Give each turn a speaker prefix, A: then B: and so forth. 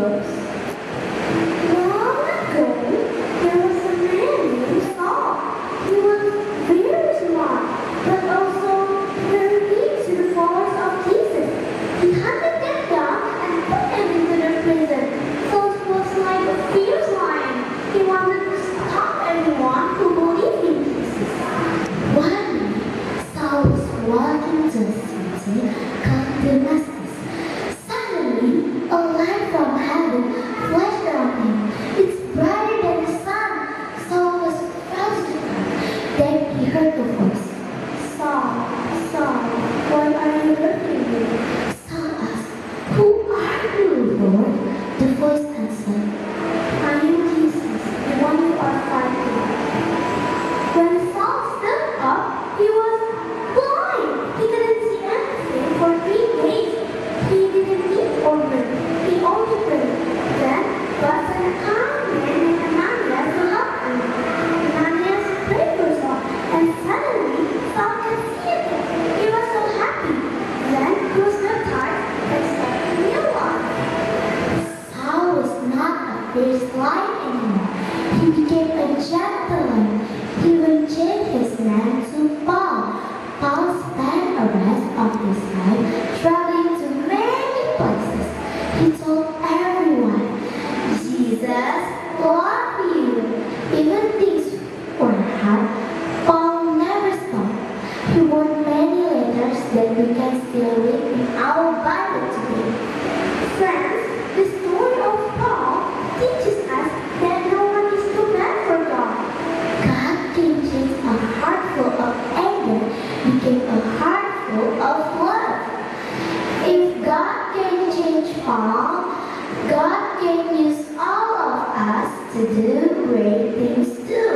A: goes. Long ago, there was a man named Saul. He was very smart, but also very mean to the followers of Jesus. He hunted them down and put them into the prison. Saul was like a fierce lion. He wanted to stop everyone who believed in Jesus.
B: One day, Saul was walking to a city called Damascus. Suddenly, a light from heaven flashed around him. It's brighter than the sun. Saul was frozen to earth. Then he heard a voice.
A: Saul, Saul, why are you hurting me?
B: Saul asked, "Who are you, Lord?" The voice answered,
A: I am Jesus, the one you are fighting. When Saul stood up, he was blind. He couldn't see anything for 3 days. He didn't eat or drink. He only prayed. Then God sent a kind man named Ananias to help him. Ananias prayed for Saul, and suddenly Saul could see again. He was so happy. Then he was baptized and started a new life.
B: Saul was not a fierce lion anymore. He became a gentle lion. He even changed his name to Paul. Paul spent the rest of his life traveling to many places. He told everyone, "Jesus loves you." Even things were hard, Paul never stopped. He wrote many letters that we can still read in our Bible today.
A: Friends, the story of Paul teaches us that no one is too bad for God.
B: God can change a heart full of anger became a heart full of love. If God can change Paul, God can use all of us to do great things too.